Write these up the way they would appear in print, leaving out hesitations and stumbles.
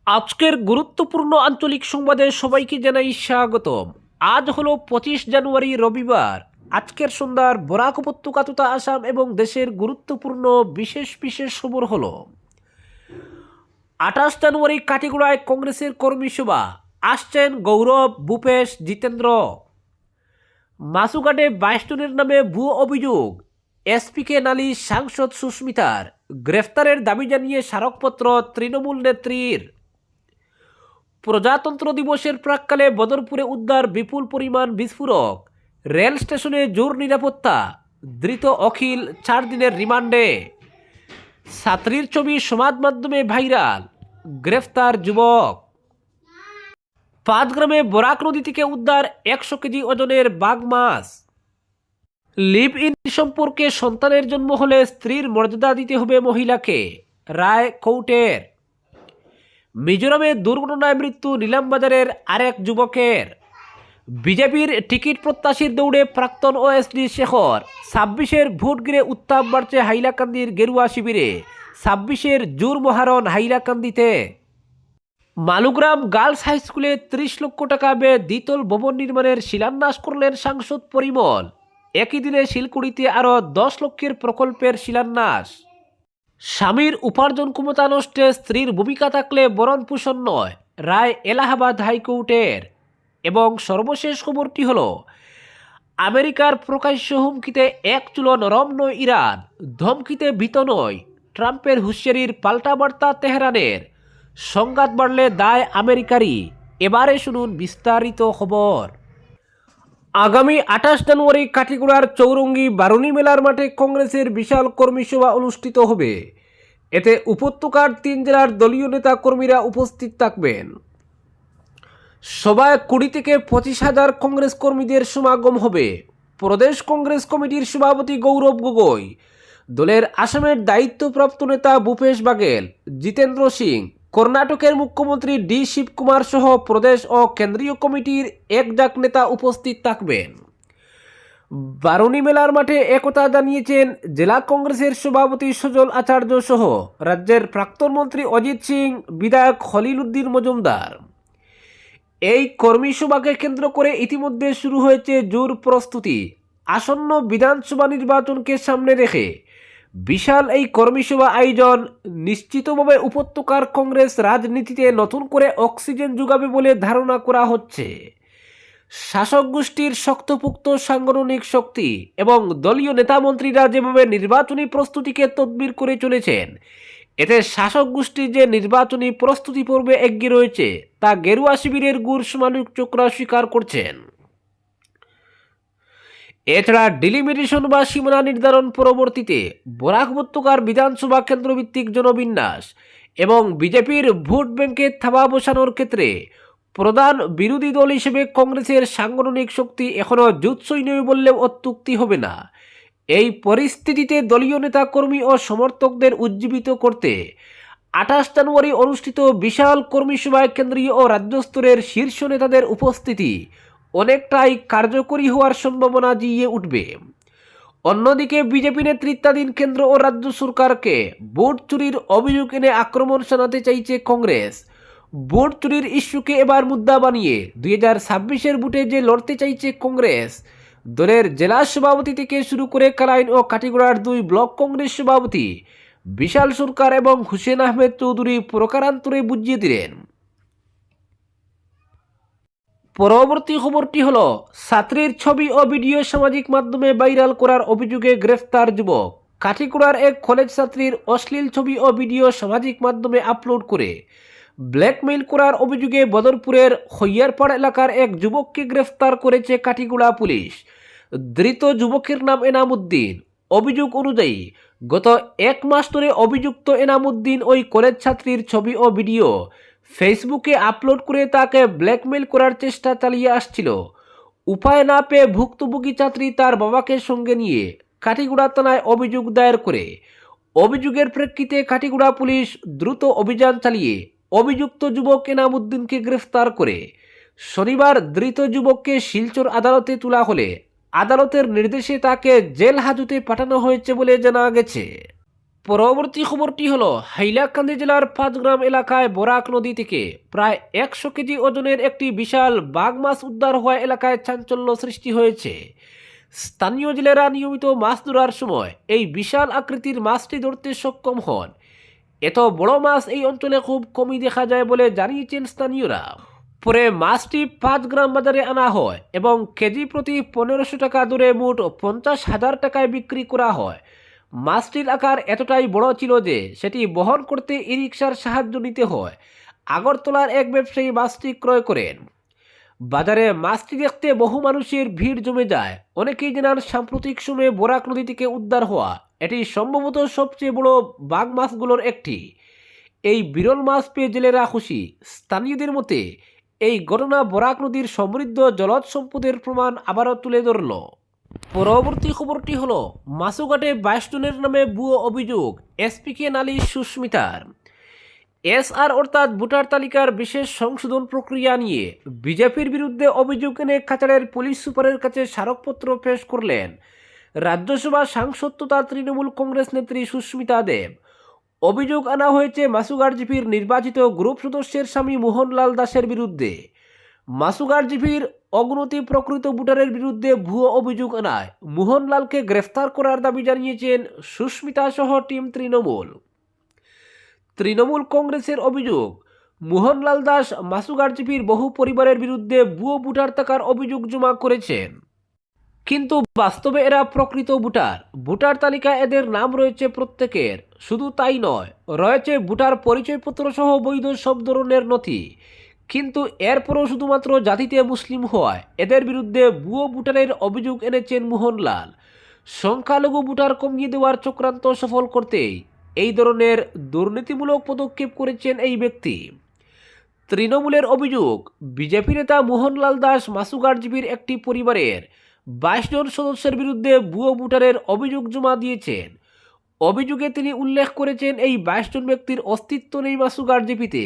আজকের গুরুত্বপূর্ণ আঞ্চলিক সংবাদে সবাইকে জানাই স্বাগতম। আজ হলো 25 জানুয়ারি, রবিবার। আজকের সন্ধ্যার বরাক উপত্যকা তথা আসাম এবং দেশের গুরুত্বপূর্ণ বিশেষ বিশেষ খবর হলো: 28 জানুয়ারি কাটিগড়ায় কংগ্রেসের কর্মী সভা, আসছেন গৌরব, ভূপেশ, জিতেন্দ্র। মাসুঘাটে 22 জনের নামে ভুয়ো অভিযোগ, এসপিকে নালিশ সাংসদ সুস্মিতার। গ্রেফতারের দাবি জানিয়ে স্মারকপত্র তৃণমূল নেত্রীর। প্রজাতন্ত্র দিবসের প্রাক্কালে বদরপুরে উদ্ধার বিপুল পরিমাণ বিস্ফোরক। রেল স্টেশনে জোর নিরাপত্তা, ধৃত অখিল 4 দিনের রিমান্ডে। ছাত্রীর ছবি সমাজ মাধ্যমে ভাইরাল, গ্রেফতার যুবক। পাঁচগ্রামে বরাক নদী থেকে উদ্ধার 100 কেজি ওজনের বাঘ মাছ। লিভ ইন সম্পর্কে সন্তানের জন্ম হলে স্ত্রীর মর্যাদা দিতে হবে মহিলাকে, রায় কোর্টের। মিজোরামে দুর্ঘটনায় মৃত্যু নিলামবাজারের আরেক যুবকের। বিজেপির টিকিট প্রত্যাশীর দৌড়ে প্রাক্তন ওএসডি শেখর। 26-এর ভোট ঘিরে উত্তাপ বাড়ছে হাইলাকান্দির গেরুয়া শিবিরে। 26-এর জোর মহারণ হাইলাকান্দিতে। মালুগ্রাম গার্লস হাই স্কুলে 30 লক্ষ টাকা ব্যয়ে দ্বিতল ভবন নির্মাণের শিলান্যাস করলেন সাংসদ পরিমল। একই দিনে শিলকুড়িতে আরও 10 লক্ষের প্রকল্পের শিলান্যাস। স্বামীর উপার্জন ক্ষমতা নষ্টে স্ত্রীর ভূমিকা থাকলে ভরণ পোষণ নয়, রায় এলাহাবাদ হাইকোর্টের। এবং সর্বশেষ খবরটি হল, আমেরিকার প্রকাশ্য হুমকিতে এক চুলো নরম নয় ইরান, ধমকিতে ভীত নয়। ট্রাম্পের হুঁশিয়ারির পাল্টা বার্তা তেহরানের। সংঘাত বাড়লে দায় আমেরিকারই। এবারে শুনুন বিস্তারিত খবর। আগামী 28 জানুয়ারি কাটিগড়ার চৌরঙ্গি বারুণী মেলার মাঠে কংগ্রেসের বিশাল কর্মী সভা অনুষ্ঠিত হবে। এতে উপত্যকার 3 জেলার দলীয় নেতা কর্মীরা উপস্থিত থাকবেন। সভায় 20 থেকে 25,000 কংগ্রেস কর্মীদের সমাগম হবে। প্রদেশ কংগ্রেস কমিটির সভাপতি গৌরব গগৈ, দলের আসামের দায়িত্বপ্রাপ্ত নেতা ভূপেশ বাগেল, জিতেন্দ্র সিং, কর্ণাটকের মুখ্যমন্ত্রী ডি শিবকুমার সহ প্রদেশ ও কেন্দ্রীয় কমিটির একজাক নেতা উপস্থিত থাকবেন। বারুণী মেলার মাঠে একথা জানিয়েছেন জেলা কংগ্রেসের সভাপতি সজল আচার্য সহ রাজ্যের প্রাক্তন মন্ত্রী অজিত সিং, বিধায়ক খলিল উদ্দিন মজুমদার। এই কর্মী সভাকে কেন্দ্র করে ইতিমধ্যে শুরু হয়েছে জোর প্রস্তুতি। আসন্ন বিধানসভা নির্বাচনকে সামনে রেখে বিশাল এই কর্মী সভা আয়োজন নিশ্চিতভাবে উপত্যকার কংগ্রেস রাজনীতিতে নতুন করে অক্সিজেন যোগাবে বলে ধারণা করা হচ্ছে। শাসক গোষ্ঠীর শক্তপোক্ত সাংগঠনিক শক্তি এবং দলীয় নেতামন্ত্রীরা যেভাবে নির্বাচনী প্রস্তুতিকে তদবির করে চলেছেন, এতে শাসক গোষ্ঠীর যে নির্বাচনী প্রস্তুতি পর্বে এগিয়ে রয়েছে তা গেরুয়া শিবিরের গুড় সমালোচকরা স্বীকার করছেন। এছাড়া ডিলিমিটেশন বা সীমানা নির্ধারণ পরবর্তীতে বরাক উপত্যকার বিধানসভা কেন্দ্রভিত্তিক জনবিন্যাস এবং বিজেপির ভোট ব্যাংকে থাবা বসানোর ক্ষেত্রে প্রধান বিরোধী দল হিসেবে কংগ্রেসের সাংগঠনিক শক্তি এখনও জুৎসই নয় বললেও অত্যুক্তি হবে না। এই পরিস্থিতিতে দলীয় নেতাকর্মী ও সমর্থকদের উজ্জীবিত করতে 28 জানুয়ারি অনুষ্ঠিত বিশাল কর্মী সভায় কেন্দ্রীয় ও রাজ্য স্তরের শীর্ষ নেতাদের উপস্থিতি অনেকটাই কার্যকরী হওয়ার সম্ভাবনা জিইয়ে উঠবে। অন্যদিকে বিজেপি নেতৃত্বাধীন কেন্দ্র ও রাজ্য সরকারকে ভোট চুরির অভিযোগ এনে আক্রমণ শানাতে চাইছে কংগ্রেস। ভোট চুরির ইস্যুকে এবার মুদ্রা বানিয়ে 2026-এর ভোটে যে লড়তে চাইছে কংগ্রেস, দলের জেলা সভাপতি থেকে শুরু করে কালাইন ও কাটিগড়ার 2 ব্লক কংগ্রেস সভাপতি বিশাল সরকার এবং হুসেন আহমেদ চৌধুরী প্রকারান্তরে বুঝিয়ে দিলেন। পরবর্তী খবরটি হল, ছাত্রীর ছবি ও ভিডিও সামাজিক মাধ্যমে ভাইরাল করার অভিযোগে গ্রেফতার যুবক। কাটিগড়ার এক কলেজ ছাত্রীর অশ্লীল ছবি ও ভিডিও সামাজিক মাধ্যমে আপলোড করে ব্ল্যাকমেইল করার অভিযোগে বদরপুরের হইয়ারপাড় এলাকার এক যুবককে গ্রেফতার করেছে কাটিগড়া পুলিশ। ধৃত যুবকের নাম এনাম উদ্দিন। অভিযোগ অনুযায়ী গত 1 মাস ধরে অভিযুক্ত এনাম উদ্দিন ওই কলেজ ছাত্রীর ছবি ও ভিডিও ফেসবুকে আপলোড করে তাকে ব্ল্যাকমেইল করার চেষ্টা চালিয়ে আসছিল। উপায় না পেয়ে ভুক্তভোগী ছাত্রী তার বাবাকে সঙ্গে নিয়ে কাটিগড়া থানায় অভিযোগ দায়ের করে। অভিযোগের প্রেক্ষিতে কাটিগড়া পুলিশ দ্রুত অভিযান চালিয়ে অভিযুক্ত যুবক এনাম উদ্দিনকে গ্রেফতার করে শনিবার ধৃত যুবককে শিলচর আদালতে তোলা হলে আদালতের নির্দেশে তাকে জেল হাজতে পাঠানো হয়েছে বলে জানা গেছে। পরবর্তী খবরটি হলো হাইলাকান্দি জেলার পাঁচগ্রাম এলাকায় বরাক নদী থেকে প্রায় 100 কেজি ওজনের একটি বিশাল বাঘ মাছ উদ্ধার হওয়া এলাকায় চাঞ্চল্য সৃষ্টি হয়েছে। স্থানীয় জেলেরা নিয়মিত মাছ ধরার সময় এই বিশাল আকৃতির মাছটি ধরতে সক্ষম হন। এত বড় মাছ এই অঞ্চলে খুব কমই দেখা যায় বলে জানিয়েছেন স্থানীয়রা। পরে মাছটি 5 গ্রাম বাজারে আনা হয় এবং কেজি প্রতি 1500 টাকা দরে মোট 50,000 টাকায় বিক্রি করা হয়। মাছটির আকার এতটাই বড় ছিল যে সেটি বহন করতে ই রিকশার সাহায্য নিতে হয়। আগরতলার এক ব্যবসায়ী মাছটি ক্রয় করেন। বাজারে মাছটি দেখতে বহু মানুষের ভিড় জমে যায়। অনেকেই জানান সাম্প্রতিক সময়ে বরাক নদী থেকে উদ্ধার হওয়া এটি সম্ভবত সবচেয়ে বড় বাঘ মাছগুলোর একটি। এই বিরল মাছ পেয়ে জেলেরা খুশি। স্থানীয়দের মতে এই ঘটনা বরাক নদীর সমৃদ্ধ জলজ সম্পদের প্রমাণ আবারও তুলে ধরল। পরবর্তী খবরটি হলো মাসুঘাটে 22 জনের নামে ভুয়ো অভিযোগ, এসপিকে নালিশ সুস্মিতার। এসআর অর্থাৎ ভোটার তালিকার বিশেষ সংশোধন প্রক্রিয়া নিয়ে বিজেপির বিরুদ্ধে অভিযোগ এনে কাছাড়ের পুলিশ সুপারের কাছে স্মারকপত্র পেশ করলেন রাজ্যসভা সাংসদ তথা তৃণমূল কংগ্রেস নেত্রী সুস্মিতা দেব। অভিযোগ আনা হয়েছে মাসুঘাট জিপির নির্বাচিত গ্রুপ সদস্যের স্বামী মোহনলাল দাসের বিরুদ্ধে। মাসুঘাট জিপির অগুনতি প্রকৃত ভোটারের বিরুদ্ধে ভুয়ো অভিযোগ আনায় মোহনলালকে গ্রেফতার করার দাবি জানিয়েছেন সুস্মিতা সহ টিম তৃণমূল কংগ্রেসের অভিযোগ, মোহনলাল দাস মাসুঘাট জিপির বহু পরিবারের বিরুদ্ধে ভুয়ো ভোটার থাকার অভিযোগ জমা করেছেন, কিন্তু বাস্তবে এরা প্রকৃত ভোটার তালিকায় এদের নাম রয়েছে প্রত্যেকের। শুধু তাই নয়, রয়েছে ভোটার পরিচয়পত্র সহ বৈধ সব ধরনের নথি। কিন্তু এরপরও শুধুমাত্র জাতিতে মুসলিম হওয়ায় এদের বিরুদ্ধে ভুয়ো ভোটারের অভিযোগ এনেছেন মোহনলাল। সংখ্যালঘু ভোটার কমিয়ে দেওয়ার চক্রান্ত সফল করতেই এই ধরনের দুর্নীতিমূলক পদক্ষেপ করেছেন এই ব্যক্তি। তৃণমূলের অভিযোগ, বিজেপি নেতা মোহনলাল দাস মাসুঘাট জিপির একটি পরিবারের 22 জন সদস্যের বিরুদ্ধে ভুয়ো ভোটারের অভিযোগ জমা দিয়েছেন। অভিযোগে তিনি উল্লেখ করেছেন এই 22 জন ব্যক্তির অস্তিত্ব নেই মাসুঘাট জিপিতে,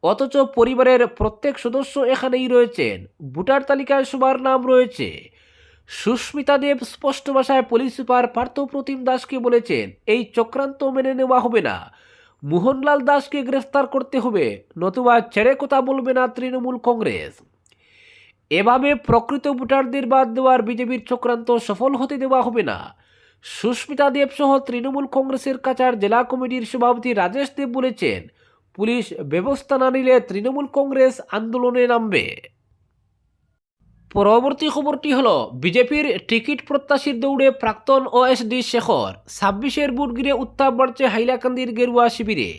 অথচ পরিবারের প্রত্যেক সদস্য এখানেই রয়েছেন, ভোটার তালিকায় সবার নাম রয়েছে। সুস্মিতা দেব স্পষ্ট ভাষায় পুলিশ সুপার পার্থপ্রতিম দাসকে বলেছেন এই চক্রান্ত মেনে নেওয়া হবে না। মোহনলাল দাসকে গ্রেফতার করতে হবে, নতুবা ছেড়ে কথা বলবে না তৃণমূল কংগ্রেস। এভাবে প্রকৃত ভোটারদের বাদ দেওয়ার বিজেপির চক্রান্ত সফল হতে দেওয়া হবে না। সুস্মিতা দেব সহ তৃণমূল কংগ্রেসের কাছাড় জেলা কমিটির সভাপতি রাজেশ দেব বলেছেন, পুলিশ ব্যবস্থা না নিলে তৃণমূল কংগ্রেস আন্দোলনে নামবে। পরবর্তী খবরটি হলো বিজেপির টিকিট প্রত্যাশীর দৌড়ে প্রাক্তন ওএসডি শেখর। 26-এর ভোট ঘিরে উত্তাপ বাড়ছে হাইলাকান্দির গেরুয়া শিবিরে।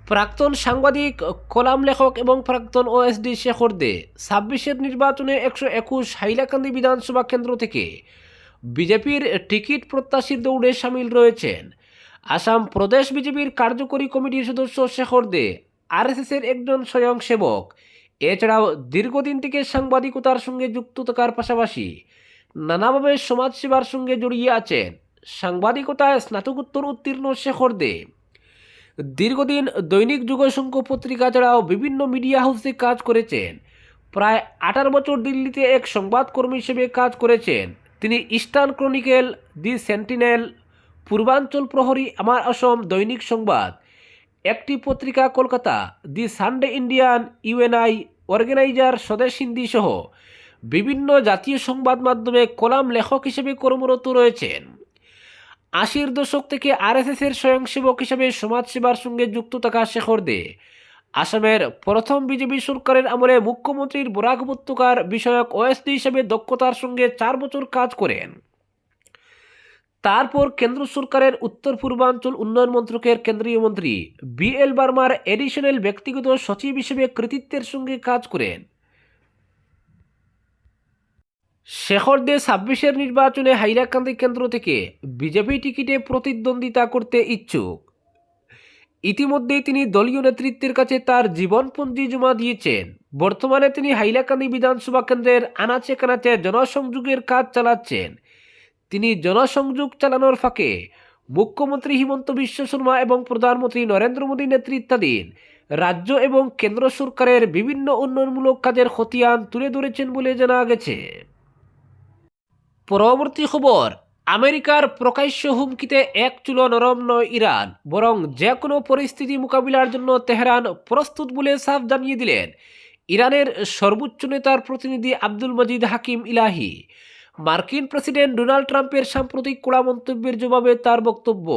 প্রাক্তন সাংবাদিক, কলাম লেখক এবং প্রাক্তন ওএসডি শেখর দে 26-এর নির্বাচনে 121 হাইলাকান্দি বিধানসভা কেন্দ্র থেকে বিজেপির টিকিট প্রত্যাশীর দৌড়ে সামিল রয়েছেন। আসাম প্রদেশ বিজেপির কার্যকরী কমিটির সদস্য শেখর দে আরএসএসের একজন স্বয়ংসেবক। এছাড়াও দীর্ঘদিন থেকে সাংবাদিকতার সঙ্গে যুক্ত থাকার পাশাপাশি নানাভাবে সমাজসেবার সঙ্গে জড়িয়ে আছেন। সাংবাদিকতায় স্নাতকোত্তর উত্তীর্ণ শেখর দে দীর্ঘদিন দৈনিক যুগসংঘ পত্রিকা ছাড়াও বিভিন্ন মিডিয়া হাউসে কাজ করেছেন। প্রায় 18 বছর দিল্লিতে এক সংবাদকর্মী হিসেবে কাজ করেছেন তিনি। ইস্টার্ন ক্রনিকেল, দি সেন্টিনেল, পূর্বাঞ্চল প্রহরী, আমার অসম, দৈনিক সংবাদ, একটি পত্রিকা কলকাতা, দি সানডে ইন্ডিয়ান, ইউএনআই, অর্গানাইজার, স্বদেশ হিন্দি সহ বিভিন্ন জাতীয় সংবাদ মাধ্যমে কলাম লেখক হিসেবে কর্মরত রয়েছেন। 80-র দশক থেকে আরএসএসের স্বয়ংসেবক হিসেবে সমাজসেবার সঙ্গে যুক্ত থাকা শেখর দে আসামের প্রথম বিজেপি সরকারের আমলে মুখ্যমন্ত্রীর বরাক উপত্যকার বিষয়ক ওএসডি হিসেবে দক্ষতার সঙ্গে 4 বছর কাজ করেন। তারপর কেন্দ্র সরকারের উত্তর পূর্বাঞ্চল উন্নয়ন মন্ত্রকের কেন্দ্রীয় মন্ত্রী বিএল বার্মার এডিশনাল ব্যক্তিগত সচিব হিসেবে কৃতিত্বের সঙ্গে কাজ করেন। শেখর দে 26-এর নির্বাচনে হাইলাকান্দি কেন্দ্র থেকে বিজেপি টিকিটে প্রতিদ্বন্দ্বিতা করতে ইচ্ছুক। ইতিমধ্যেই তিনি দলীয় নেতৃত্বের কাছে তার জীবনপঞ্জি জমা দিয়েছেন। বর্তমানে তিনি হাইলাকান্দি বিধানসভা কেন্দ্রের আনাচে কানাচে জনসংযোগের কাজ চালাচ্ছেন। তিনি জনসংযোগ চালানোর ফাঁকে মুখ্যমন্ত্রী হিমন্ত বিশ্ব শর্মা এবং প্রধানমন্ত্রী নরেন্দ্র মোদী নেতৃত্বাধীন রাজ্য এবং কেন্দ্র সরকারের বিভিন্ন উন্নয়নমূলক কাজের খতিয়ান তুলে ধরেছেন বলে জানা গেছে। পরবর্তী খবর, আমেরিকার প্রকাশ্য হুমকিতে এক চুলো নরম নয় ইরান, বরং যে কোনো পরিস্থিতি মোকাবিলার জন্য তেহরান প্রস্তুত বলে সাফ জানিয়ে দিলেন ইরানের সর্বোচ্চ নেতার প্রতিনিধি আব্দুল মজিদ হাকিম ইলাহি। মার্কিন প্রেসিডেন্ট ডোনাল্ড ট্রাম্পের সাম্প্রতিক কড়া মন্তব্যের জবাবে তার বক্তব্য,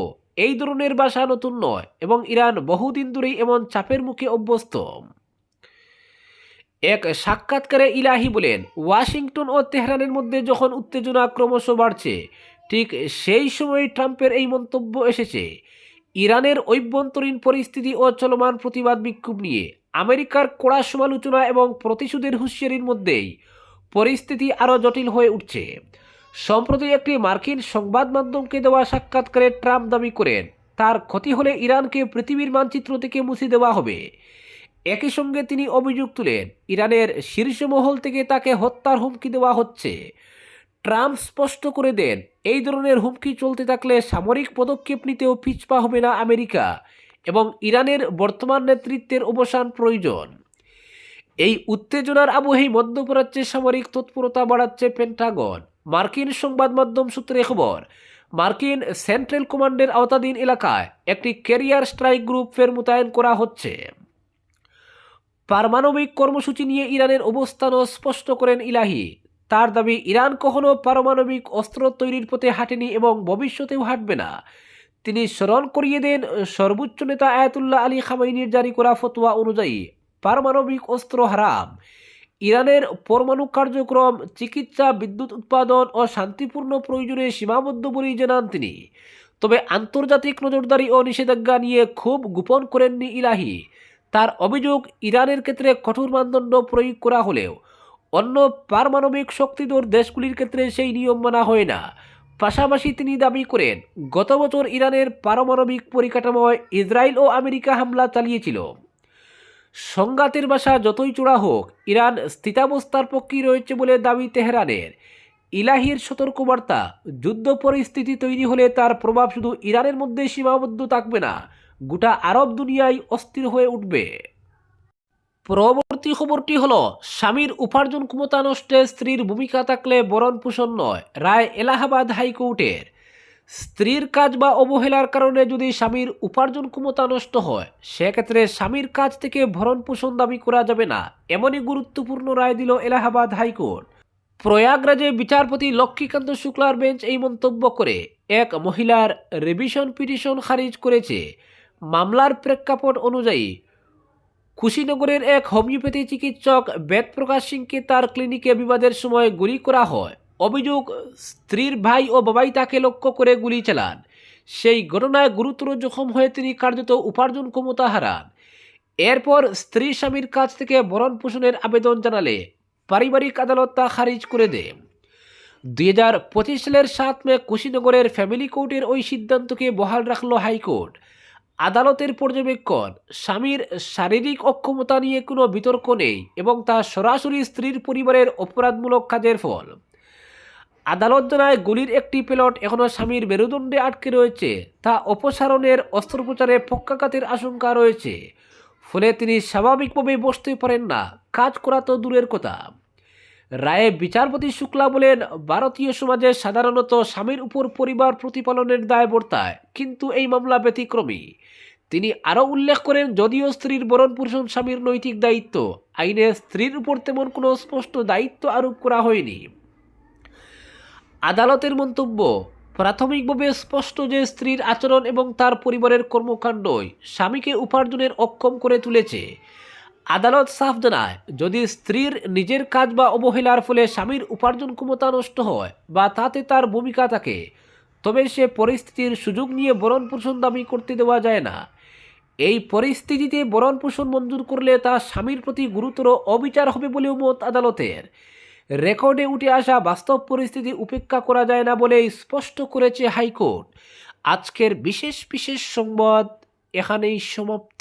এই ধরনের ভাষা নতুন নয় এবং ইরান বহুদিন ধরেই এমন চাপের মুখে অভ্যস্ত। এক সাক্ষাৎকারে ইলাহি বলেন, ওয়াশিংটন ও তেহরানের মধ্যে যখন উত্তেজনা ক্রমশ বাড়ছে, ঠিক সেই সময় ট্রাম্পের এই মন্তব্য এসেছে। ইরানের অভ্যন্তরীণ পরিস্থিতি ও চলমান প্রতিবাদ বিক্ষোভ নিয়ে আমেরিকার কড়া সমালোচনা এবং প্রতিশোধের হুঁশিয়ারির মধ্যেই পরিস্থিতি আরও জটিল হয়ে উঠছে। সম্প্রতি একটি মার্কিন সংবাদ মাধ্যমকে দেওয়া সাক্ষাৎকারে ট্রাম্প দাবি করেন, তার ক্ষতি হলে ইরানকে পৃথিবীর মানচিত্র থেকে মুছে দেওয়া হবে। একই সঙ্গে তিনি অভিযোগ তুলেন, ইরানের শীর্ষ মহল থেকে তাকে হত্যার হুমকি দেওয়া হচ্ছে। ট্রাম্প স্পষ্ট করে দেন, এই ধরনের হুমকি চলতে থাকলে সামরিক পদক্ষেপ নিতেও পিছপা হবে না আমেরিকা এবং ইরানের বর্তমান নেতৃত্বের অবসান প্রয়োজন। এই উত্তেজনার আবহেই মধ্যপ্রাচ্যে সামরিক তৎপরতা বাড়াচ্ছে পেন্টাগন। মার্কিন সংবাদ মাধ্যম সূত্রে খবর, মার্কিন সেন্ট্রাল কমান্ডের আওতাধীন এলাকায় একটি ক্যারিয়ার স্ট্রাইক গ্রুপ ফের মোতায়েন করা হচ্ছে। পারমাণবিক কর্মসূচি নিয়ে ইরানের অবস্থানও স্পষ্ট করেন ইলাহি। তার দাবি, ইরান কখনো পারমাণবিক অস্ত্র তৈরির পথে হাঁটেনি এবং ভবিষ্যতেও হাঁটবে না। তিনি স্মরণ করিয়ে দেন, সর্বোচ্চ নেতা আয়াতুল্লাহ আলী খামেনির জারি করা ফতোয়া অনুযায়ী পারমাণবিক অস্ত্র হারাম। ইরানের পরমাণু কার্যক্রম চিকিৎসা, বিদ্যুৎ উৎপাদন ও শান্তিপূর্ণ প্রয়োজনে সীমাবদ্ধ বলেই জানান তিনি। তবে আন্তর্জাতিক নজরদারি ও নিষেধাজ্ঞা নিয়ে খুব গোপন করেননি ইলাহি। তার অভিযোগ, ইরানের ক্ষেত্রে কঠোর মানদণ্ড প্রয়োগ করা হলেও অন্য পারমাণবিক শক্তিধর দেশগুলির ক্ষেত্রে সেই নিয়ম মানা হয় না। পাশাপাশি তিনি দাবি করেন, গত বছর ইরানের পারমাণবিক পরিকাঠামোয় ইসরায়েল ও আমেরিকা হামলা চালিয়েছিল। সংঘাতের ভাষা যতই চূড়া হোক, ইরান স্থিতাবস্থার পক্ষেই রয়েছে বলে দাবি তেহরানের। ইলাহির সতর্কবার্তা, যুদ্ধ পরিস্থিতি তৈরি হলে তার প্রভাব শুধু ইরানের মধ্যে সীমাবদ্ধ থাকবে না, গোটা আরব দুনিয়ায় অস্থির হয়ে উঠবে। পরবর্তী খবরটি হলো, স্বামীর উপার্জন ক্ষমতা নষ্টে স্ত্রীর ভূমিকা থাকলে ভরণ পোষণ নয়, রায় এলাহাবাদ হাইকোর্টের। স্ত্রীর কাজ বা অবহেলার কারণে যদি স্বামীর উপার্জন ক্ষমতা নষ্ট হয়, সেক্ষেত্রে স্বামীর কাছ থেকে ভরণ পোষণ দাবি করা যাবে না, এমনই গুরুত্বপূর্ণ রায় দিল এলাহাবাদ হাইকোর্ট। প্রয়াগরাজে বিচারপতি লক্ষ্মীকান্ত শুক্লার বেঞ্চ এই মন্তব্য করে এক মহিলার রিভিশন পিটিশন খারিজ করেছে। মামলার প্রেক্ষাপট অনুযায়ী কুশীনগরের এক হোমিওপ্যাথি চিকিৎসক বেদপ্রকাশ সিংকে তার ক্লিনিকে বিবাদের সময় গুলি করা হয়। অভিযোগ, স্ত্রীর ভাই ও বাবাই তাকে লক্ষ্য করে গুলি চালান। সেই ঘটনায় গুরুতর জখম হয়ে তিনি কার্যত উপার্জন ক্ষমতা হারান। এরপর স্ত্রী স্বামীর কাছ থেকে ভরণ পোষণের আবেদন জানালে পারিবারিক আদালত তা খারিজ করে দেয়। 2025 সালের 7 মে কুশীনগরের ফ্যামিলি কোর্টের ওই সিদ্ধান্তকে বহাল রাখল হাইকোর্ট। আদালতের পর্যবেক্ষণ, স্বামীর শারীরিক অক্ষমতা নিয়ে কোনো বিতর্ক নেই এবং তা সরাসরি স্ত্রীর পরিবারের অপরাধমূলক কাজের ফল। আদালত জানায়, গুলির একটি পেলট এখনও স্বামীর মেরুদণ্ডে আটকে রয়েছে, তা অপসারণের অস্ত্রোপচারে পক্ষাঘাতের আশঙ্কা রয়েছে, ফলে তিনি স্বাভাবিকভাবে বসতে পারেন না, কাজ করা তো দূরের কথা। রায়ে বিচারপতি শুক্লা বলেন, ভারতীয় সমাজে সাধারণত স্বামীর উপর পরিবার প্রতিপালনের দায় বর্তায়, কিন্তু এই মামলা ব্যতিক্রমী। তিনি আরও উল্লেখ করেন, যদিও স্ত্রীর ভরণ পোষণ স্বামীর নৈতিক দায়িত্ব, আইনে স্ত্রীর উপর তেমন কোনো স্পষ্ট দায়িত্ব আরোপ করা হয়নি। আদালতের মন্তব্য, প্রাথমিকভাবে স্পষ্ট যে স্ত্রীর আচরণ এবং তার পরিবারের কর্মকাণ্ডই স্বামীকে উপার্জনের অক্ষম করে তুলেছে। আদালত সাফ জানায়, যদি স্ত্রীর নিজের কাজ বা অবহেলার ফলে স্বামীর উপার্জন ক্ষমতা নষ্ট হয় বা তাতে তার ভূমিকা থাকে, তবে সে পরিস্থিতির সুযোগ নিয়ে ভরণ পোষণ দাবি করতে দেওয়া যায় না। এই পরিস্থিতিতে ভরণ পোষণ মঞ্জুর করলে তা স্বামীর প্রতি গুরুতর অবিচার হবে বলেও মত আদালতের। রেকর্ডে উঠে আসা বাস্তব পরিস্থিতি উপেক্ষা করা যায় না বলেই স্পষ্ট করেছে হাইকোর্ট। আজকের বিশেষ সংবাদ এখানেই সমাপ্ত।